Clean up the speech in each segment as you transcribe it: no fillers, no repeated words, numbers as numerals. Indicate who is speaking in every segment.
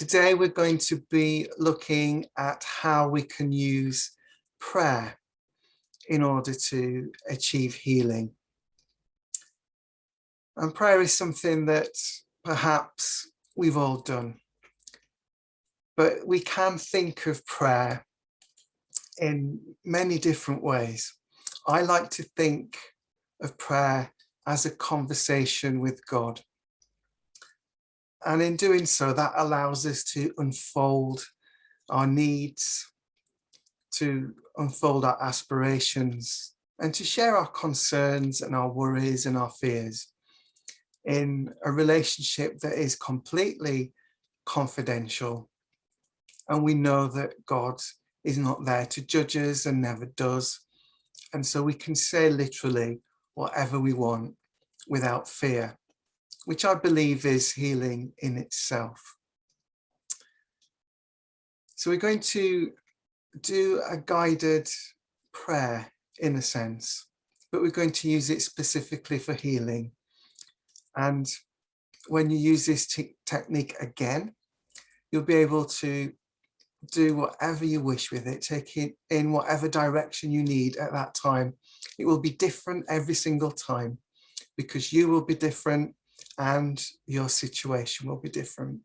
Speaker 1: Today we're going to be looking at how we can use prayer in order to achieve healing. And prayer is something that perhaps we've all done, but we can think of prayer in many different ways. I like to think of prayer as a conversation with God. And in doing so, that allows us to unfold our needs, to unfold our aspirations, and to share our concerns and our worries and our fears in a relationship that is completely confidential. And we know that God is not there to judge us and never does. And so we can say literally whatever we want without fear, which I believe is healing in itself. So we're going to do a guided prayer in a sense, but we're going to use it specifically for healing. And when you use this technique again, you'll be able to do whatever you wish with it, take it in whatever direction you need at that time. It will be different every single time because you will be different and your situation will be different.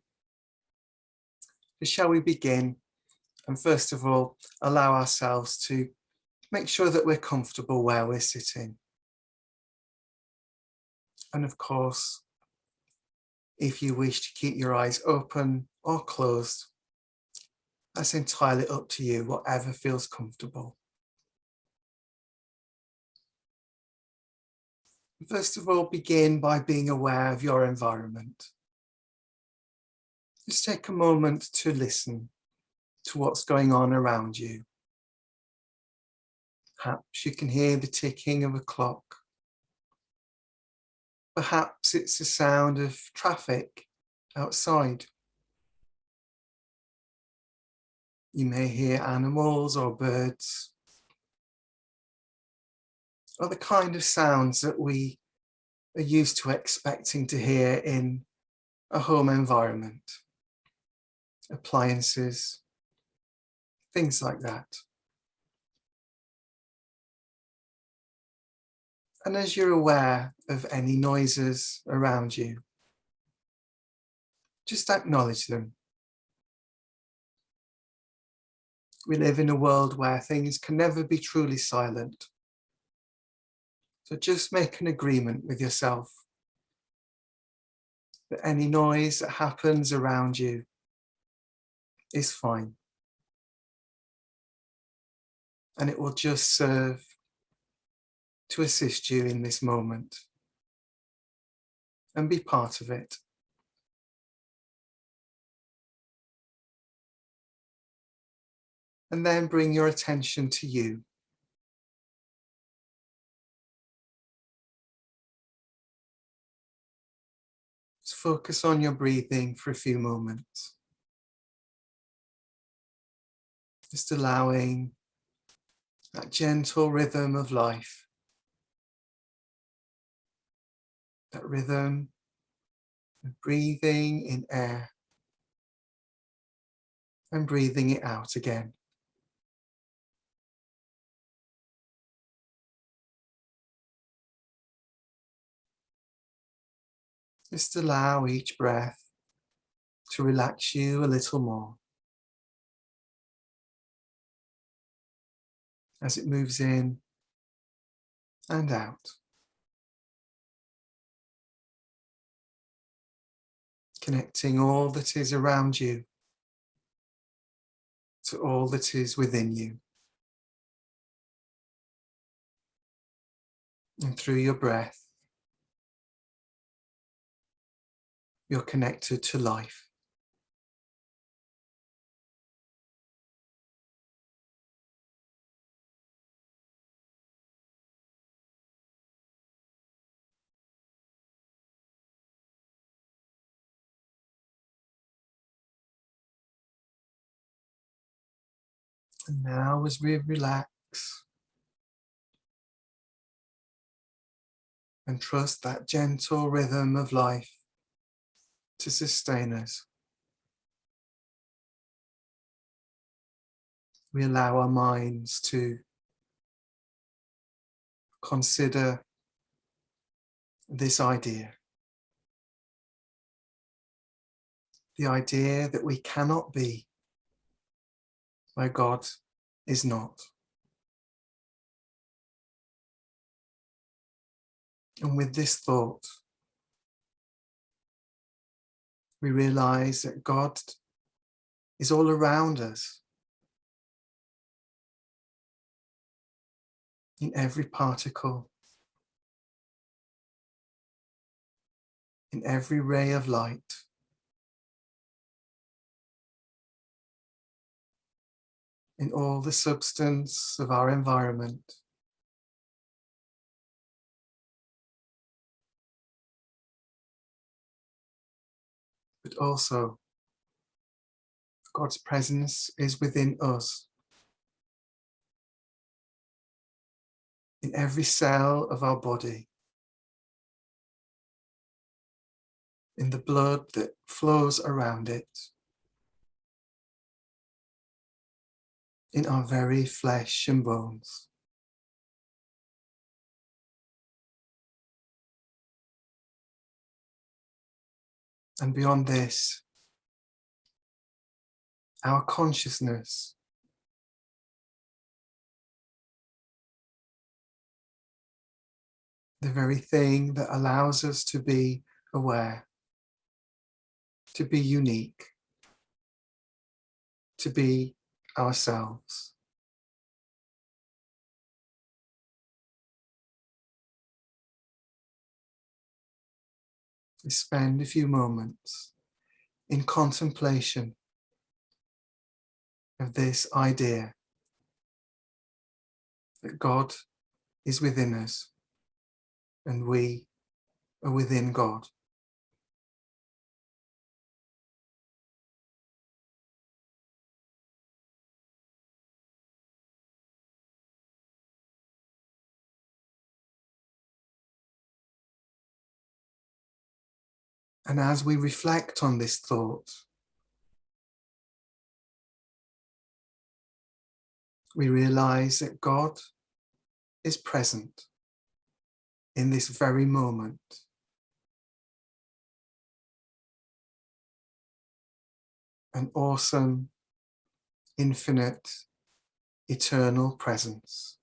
Speaker 1: So shall we begin? And first of all, allow ourselves to make sure that we're comfortable where we're sitting. And of course, if you wish to keep your eyes open or closed, that's entirely up to you, whatever feels comfortable. First of all, begin by being aware of your environment. Just take a moment to listen to what's going on around you. Perhaps you can hear the ticking of a clock. Perhaps it's the sound of traffic outside. You may hear animals or birds, or the kind of sounds that we are used to expecting to hear in a home environment. Appliances, things like that. And as you're aware of any noises around you, just acknowledge them. We live in a world where things can never be truly silent. So just make an agreement with yourself that any noise that happens around you is fine. And it will just serve to assist you in this moment and be part of it. And then bring your attention to you. Just focus on your breathing for a few moments. Just allowing that gentle rhythm of life, that rhythm of breathing in air and breathing it out again. Just allow each breath to relax you a little more as it moves in and out. Connecting all that is around you to all that is within you. And through your breath, you're connected to life. And now as we relax and trust that gentle rhythm of life to sustain us, we allow our minds to consider this idea. The idea that we cannot be where God is not. And with this thought, we realize that God is all around us, in every particle, in every ray of light, in all the substance of our environment. But also, God's presence is within us, in every cell of our body, in the blood that flows around it, in our very flesh and bones. And beyond this, our consciousness, the very thing that allows us to be aware, to be unique, to be ourselves. We spend a few moments in contemplation of this idea that God is within us and we are within God. And as we reflect on this thought, we realize that God is present in this very moment. An awesome, infinite, eternal presence.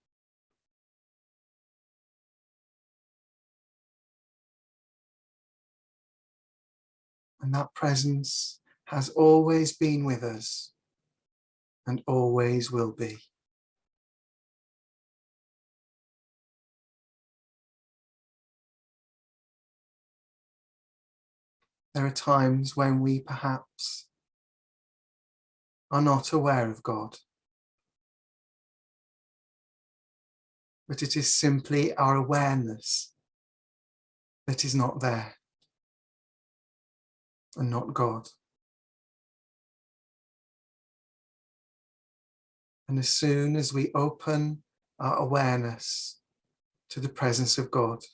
Speaker 1: And that presence has always been with us and always will be. There are times when we perhaps are not aware of God, but it is simply our awareness that is not there and not God. And as soon as we open our awareness to the presence of God,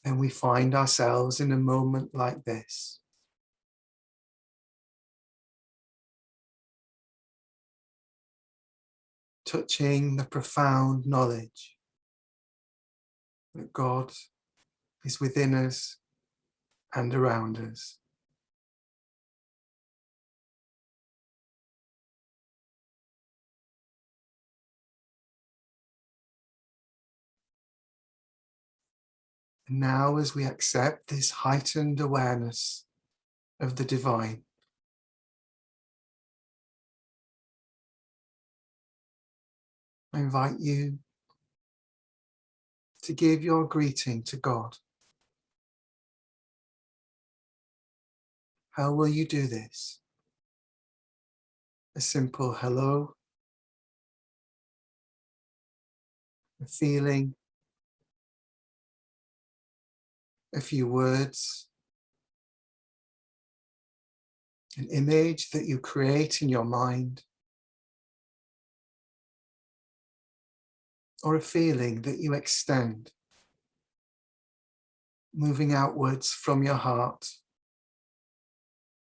Speaker 1: then we find ourselves in a moment like this. Touching the profound knowledge that God is within us and around us. And now, as we accept this heightened awareness of the divine, I invite you to give your greeting to God. How will you do this? A simple hello, a feeling, a few words, an image that you create in your mind, or a feeling that you extend, moving outwards from your heart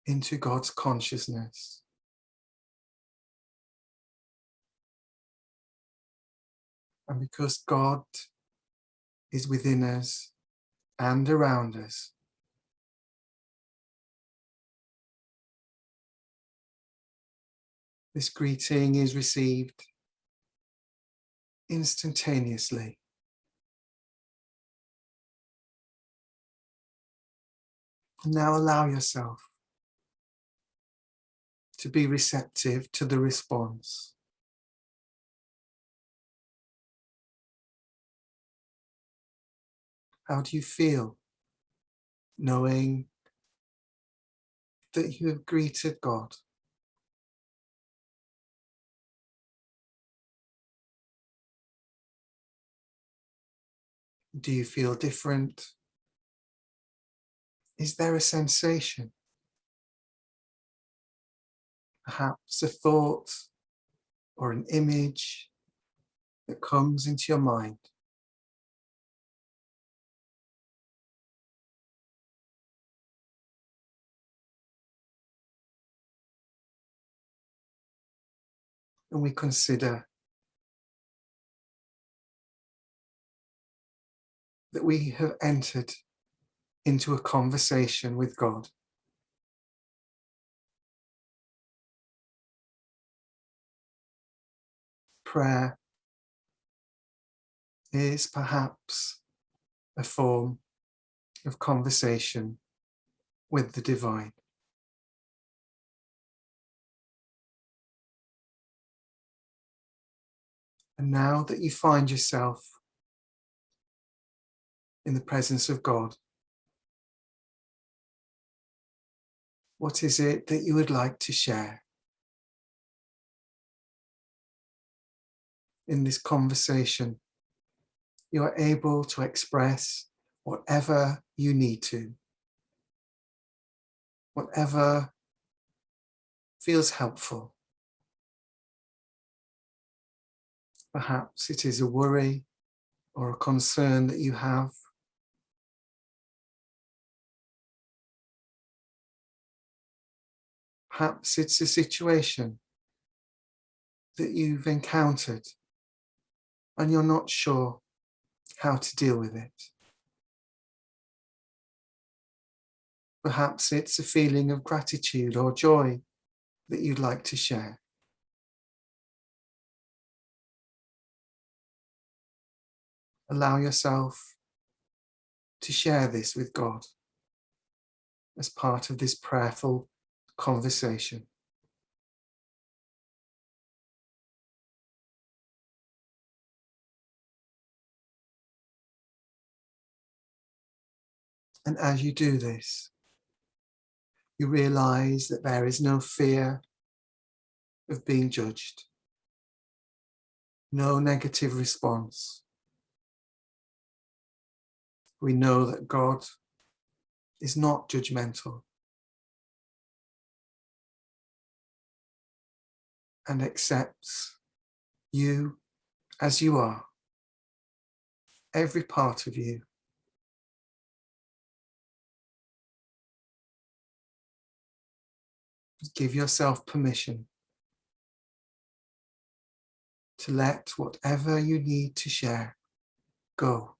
Speaker 1: into God's consciousness. And because God is within us and around us, this greeting is received instantaneously. And now allow yourself to be receptive to the response. How do you feel knowing that you have greeted God? Do you feel different? Is there a sensation? Perhaps a thought or an image that comes into your mind? And we consider that we have entered into a conversation with God. Prayer is perhaps a form of conversation with the divine. And now that you find yourself in the presence of God, what is it that you would like to share? In this conversation, you are able to express whatever you need to, whatever feels helpful. Perhaps it is a worry or a concern that you have. Perhaps it's a situation that you've encountered and you're not sure how to deal with it. Perhaps it's a feeling of gratitude or joy that you'd like to share. Allow yourself to share this with God as part of this prayerful conversation. And as you do this, you realize that there is no fear of being judged, no negative response. We know that God is not judgmental and accepts you as you are, every part of you. Give yourself permission to let whatever you need to share go.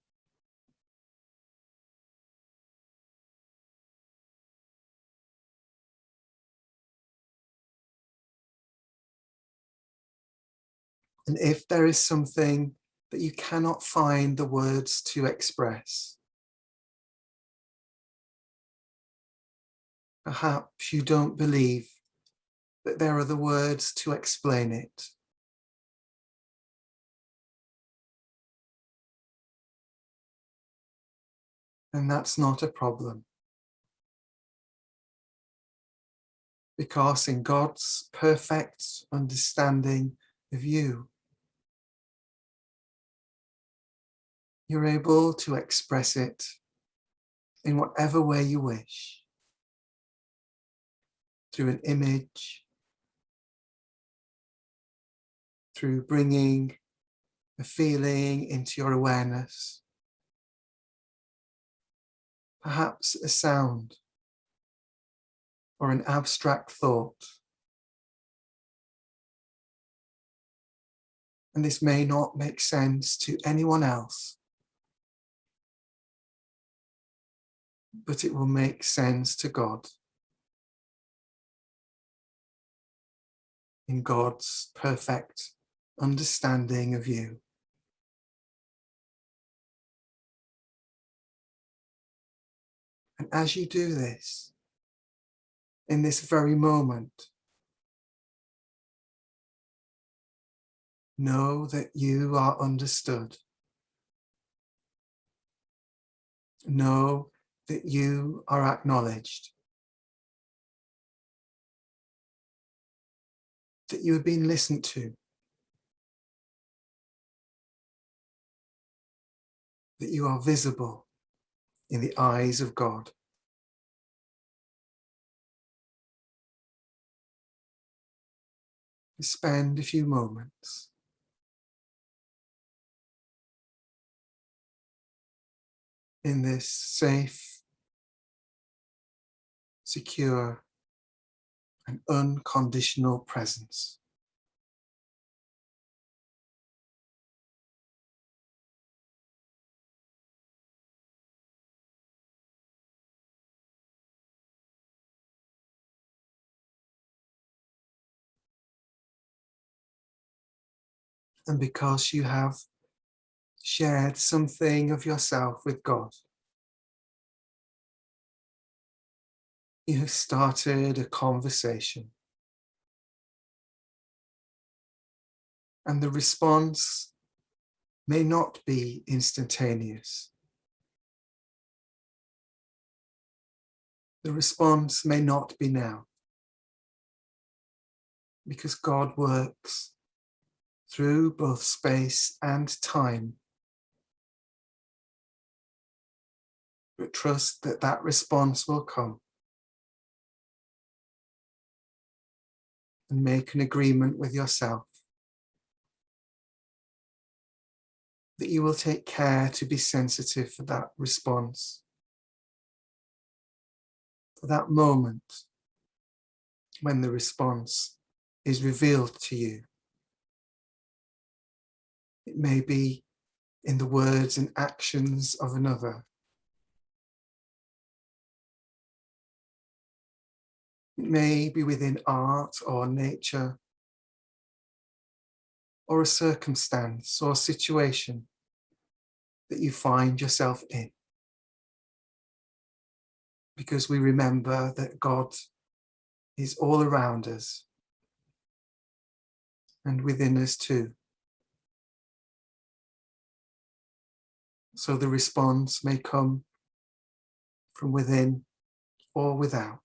Speaker 1: And if there is something that you cannot find the words to express, perhaps you don't believe that there are the words to explain it, and that's not a problem. Because in God's perfect understanding of you, you're able to express it in whatever way you wish, through an image, through bringing a feeling into your awareness, perhaps a sound or an abstract thought. And this may not make sense to anyone else, but it will make sense to God, in God's perfect understanding of you. And as you do this, in this very moment, know that you are understood. Know that you are acknowledged, that you have been listened to, that you are visible in the eyes of God. Spend a few moments in this safe, secure, and unconditional presence. And because you have shared something of yourself with God, you have started a conversation. And the response may not be instantaneous. The response may not be now, because God works through both space and time. But trust that that response will come, and make an agreement with yourself that you will take care to be sensitive for that response, for that moment when the response is revealed to you. It may be in the words and actions of another. It may be within art or nature, or a circumstance or situation that you find yourself in. Because we remember that God is all around us and within us too. So the response may come from within or without.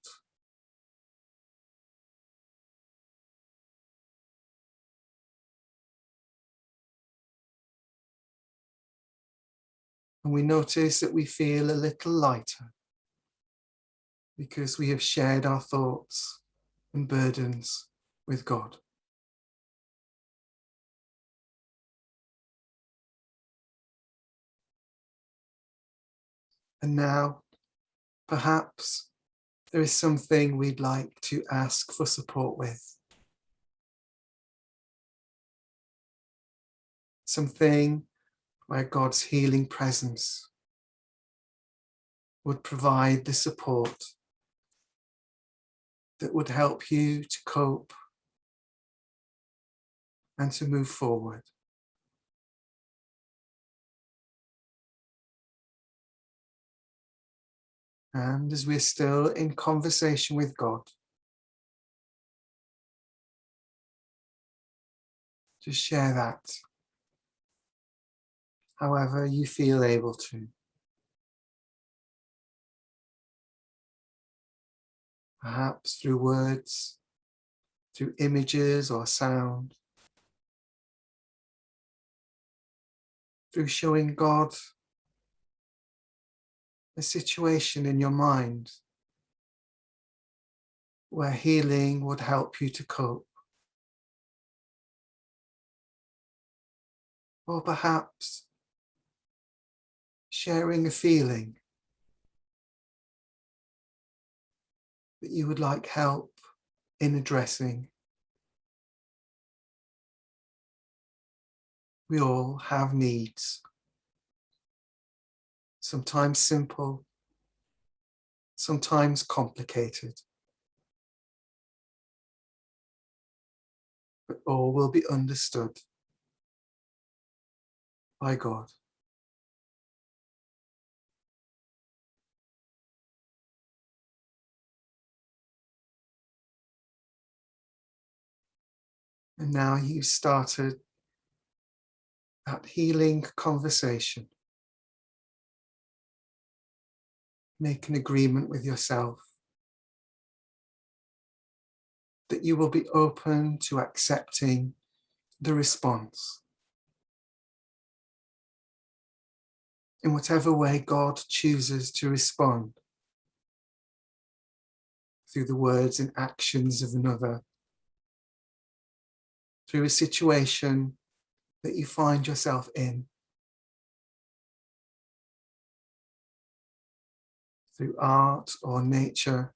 Speaker 1: And we notice that we feel a little lighter because we have shared our thoughts and burdens with God. And now, perhaps there is something we'd like to ask for support with. Something where God's healing presence would provide the support that would help you to cope and to move forward. And as we're still in conversation with God, just share that however you feel able to. Perhaps through words, through images or sound, through showing God a situation in your mind where healing would help you to cope. Or perhaps sharing a feeling that you would like help in addressing. We all have needs, sometimes simple, sometimes complicated, but all will be understood by God. And now you've started that healing conversation. Make an agreement with yourself that you will be open to accepting the response in whatever way God chooses to respond, through the words and actions of another, through a situation that you find yourself in, through art or nature,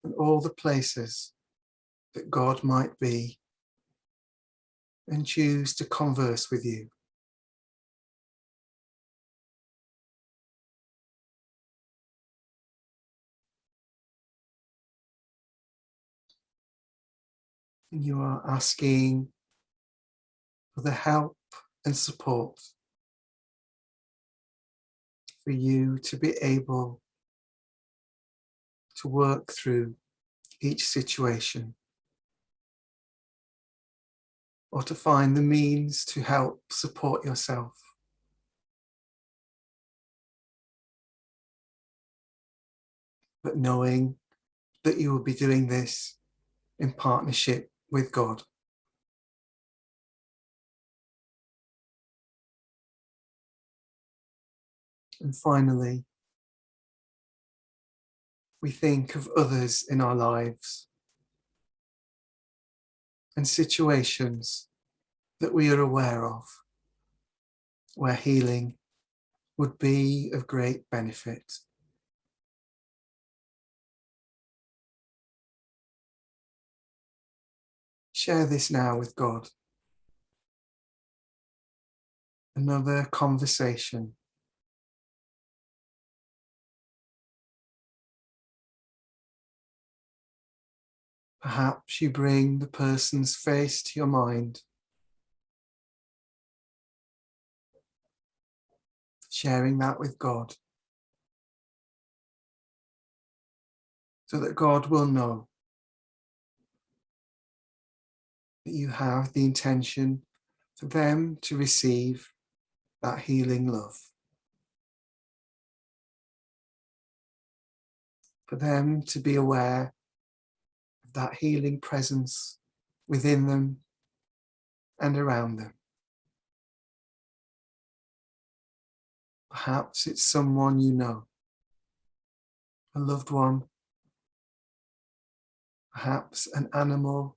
Speaker 1: and all the places that God might be and choose to converse with you. And you are asking for the help and support for you to be able to work through each situation, or to find the means to help support yourself. But knowing that you will be doing this in partnership with God. And finally, we think of others in our lives and situations that we are aware of, where healing would be of great benefit. Share this now with God. Another conversation. Perhaps you bring the person's face to your mind, sharing that with God, so that God will know that you have the intention for them to receive that healing love, for them to be aware of that healing presence within them and around them. Perhaps it's someone you know, a loved one, perhaps an animal,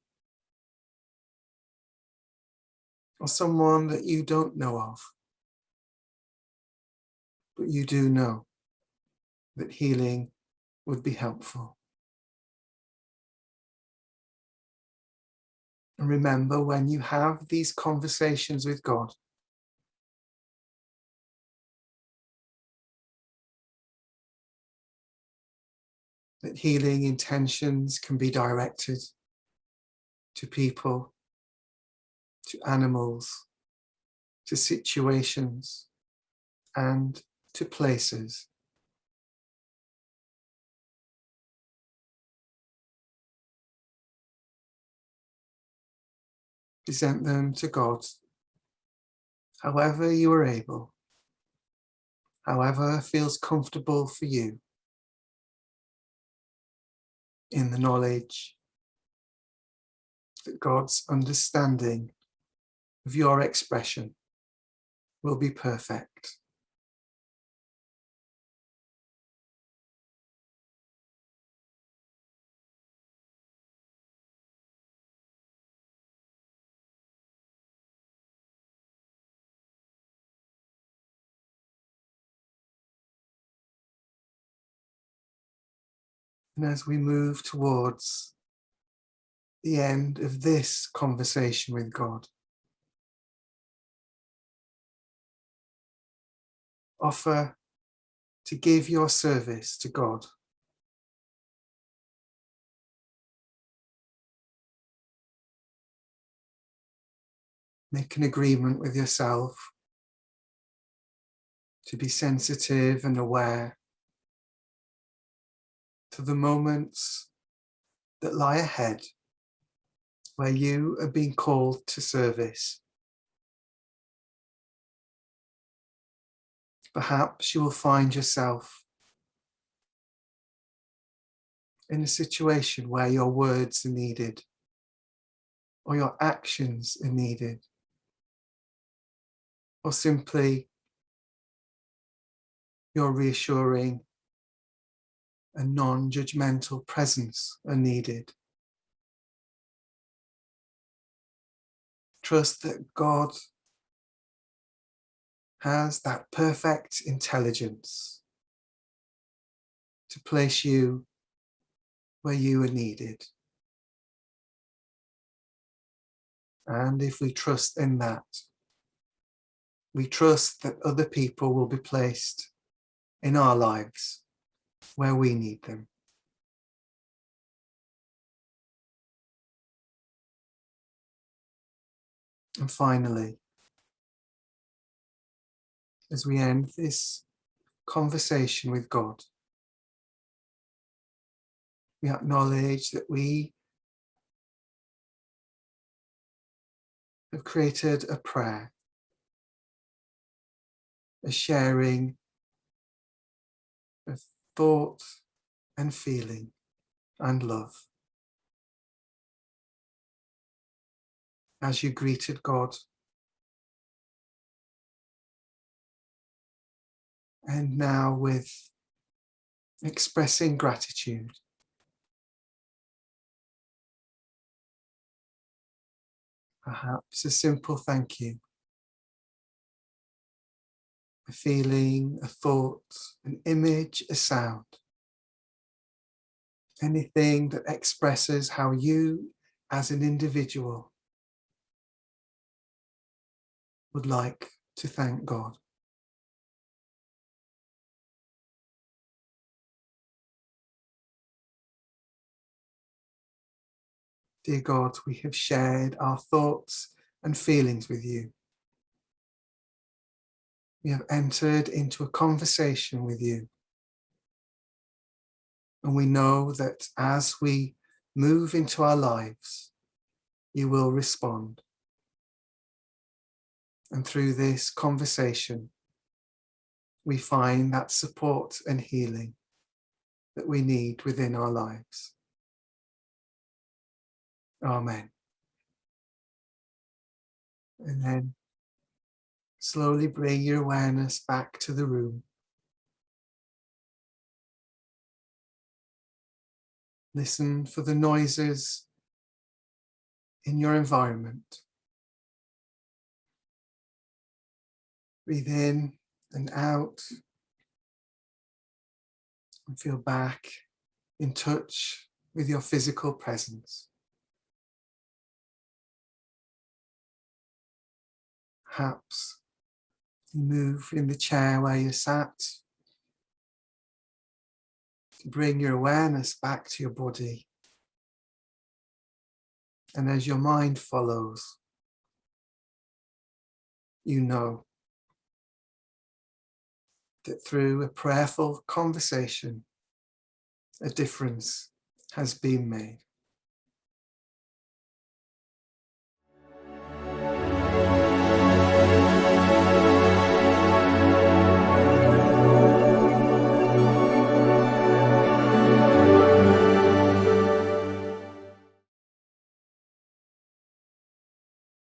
Speaker 1: or someone that you don't know of, but you do know that healing would be helpful. And remember, when you have these conversations with God, that healing intentions can be directed to people, to animals, to situations, and to places. Present them to God, however you are able, however feels comfortable for you, in the knowledge that God's understanding of your expression will be perfect. And as we move towards the end of this conversation with God, offer to give your service to God. Make an agreement with yourself to be sensitive and aware to the moments that lie ahead where you are being called to service. Perhaps you will find yourself in a situation where your words are needed or your actions are needed, or simply your reassuring and non-judgmental presence are needed. Trust that God has that perfect intelligence to place you where you are needed. And if we trust in that, we trust that other people will be placed in our lives where we need them. And finally, as we end this conversation with God, we acknowledge that we have created a prayer, a sharing of thought and feeling and love. As you greeted God, and now with expressing gratitude, perhaps a simple thank you, a feeling, a thought, an image, a sound, anything that expresses how you as an individual would like to thank God. Dear God, we have shared our thoughts and feelings with you. We have entered into a conversation with you. And we know that as we move into our lives, you will respond. And through this conversation, we find that support and healing that we need within our lives. Amen. And then slowly bring your awareness back to the room. Listen for the noises in your environment. Breathe in and out and feel back in touch with your physical presence. Perhaps you move in the chair where you sat to bring your awareness back to your body. And as your mind follows, you know that through a prayerful conversation, a difference has been made.